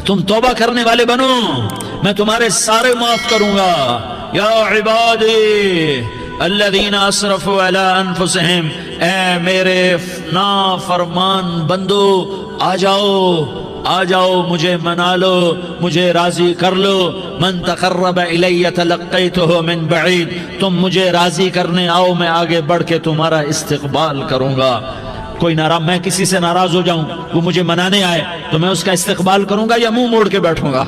तुम तौबा करने वाले बनो, मैं तुम्हारे सारे माफ करूंगा। या इबादी अल्लज़ीना असरफू अला अनफुसिहिम, ऐ मेरे नाफरमान बंदो, आ जाओ मुझे मना लो, मुझे राजी कर लो। मन तक़र्रब इलैया तलक़्क़ैतुहु मिन बईद, तुम मुझे राजी करने आओ, मैं आगे बढ़ के तुम्हारा इस्तक़बाल करूंगा। कोई नाराज, मैं किसी से नाराज हो जाऊं, वो मुझे मनाने आए तो मैं उसका इस्तक़बाल करूंगा या मुंह मोड़ के बैठूंगा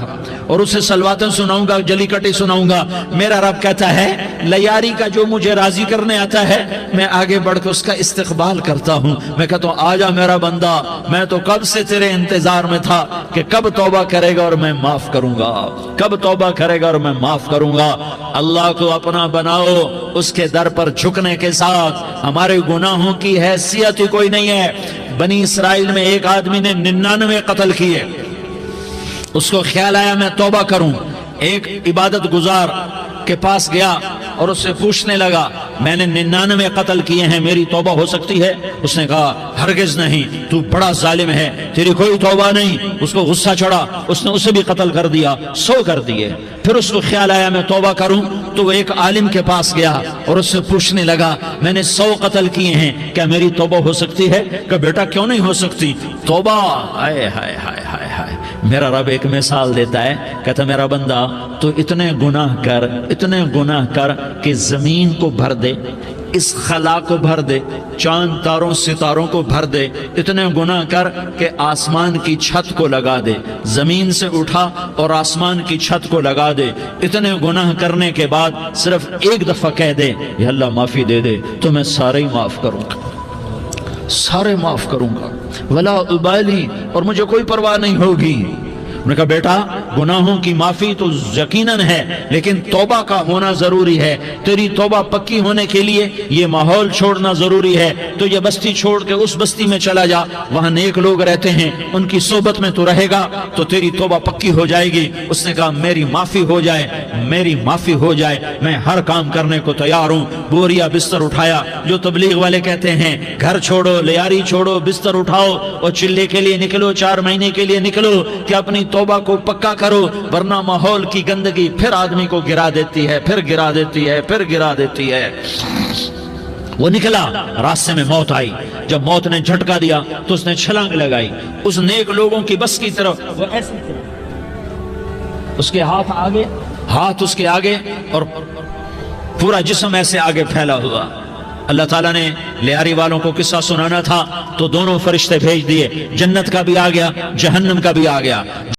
और उसे सलवातें सुनाऊंगा, जली कटी सुनाऊंगा? मेरा रब कहता है लयारी का जो मुझे राजी करने आता है, मैं आगे बढ़ के उसका इस्तक़बाल करता हूं। मैं कहता हूं आजा मेरा बंदा, मैं तो कब से तेरे इंतजार में था कि कब तौबा करेगा और मैं माफ करूंगा, कब तौबा करेगा और मैं माफ करूंगा। अल्लाह को अपना बनाओ, उसके दर पर झुकने के साथ हमारे गुनाहों की हैसियत ही कोई नहीं है। बनी इसराइल में एक आदमी ने 99 कत्ल किए, उसको ख्याल आया मैं तौबा करूं। एक इबादत गुजार के पास गया और उससे पूछने लगा मैंने 99 कत्ल किए हैं, मेरी तौबा हो सकती है? उसने कहा हरगिज नहीं, तू बड़ा जालिम है, तेरी कोई तौबा नहीं। उसको गुस्सा चढ़ा, उसने उसे भी कत्ल कर दिया, 100 कर दिए। फिर उसको ख्याल आया मैं तौबा करूं, तो वो एक आलिम के पास गया और उससे पूछने लगा मैंने 100 कत्ल किए हैं, क्या मेरी तौबा हो सकती है? कहा बेटा क्यों नहीं हो सकती तौबा? हाय हाय हाय हाय हाय। मेरा रब एक मिसाल देता है, कहता मेरा बंदा तो इतने गुनाह कर कि जमीन को भर दे, इस खला को भर दे, चांद तारों सितारों को भर दे, इतने गुनाह कर कि आसमान की छत को लगा दे, जमीन से उठा और आसमान की छत को लगा दे। इतने गुनाह करने के बाद सिर्फ एक दफा कह दे या अल्लाह माफी दे दे, तो मैं सारे ही माफ करूंगा, सारे माफ करूंगा, वला उबाली, और मुझे कोई परवाह नहीं होगी। उन्होंने कहा बेटा गुनाहों की माफी तो यकीनन है, लेकिन तौबा का होना जरूरी है। तेरी तौबा पक्की होने के लिए ये माहौल छोड़ना जरूरी है। तो ये बस्ती छोड़ के उस बस्ती में चला जा, वहां नेक लोग रहते हैं, उनकी सोबत में तू रहेगा तो तेरी तौबा पक्की हो जाएगी। उसने कहा मेरी माफी हो जाए, मेरी माफी हो जाए, मैं हर काम करने को तैयार हूं। बोरिया बिस्तर उठाया, जो तबलीग वाले कहते हैं घर छोड़ो, लियारी छोड़ो, बिस्तर उठाओ और चिल्ले के लिए निकलो, 4 महीने के लिए निकलो कि अपनी तौबा को पक्का करो, वरना माहौल की गंदगी फिर आदमी को गिरा देती है, फिर गिरा देती है, फिर गिरा देती है। वो निकला, रास्ते में मौत आई। जब मौत ने झटका दिया तो उसने छलांग लगाई उस नेक लोगों की बस की तरफ। वो ऐसे चला, उसके हाथ उसके आगे और पूरा जिस्म ऐसे आगे फैला हुआ। अल्लाह ताला ने लियारी वालों को किस्सा सुनाना था तो दोनों फरिश्ते भेज दिए, जन्नत का भी आ गया, जहन्नम का भी आ गया।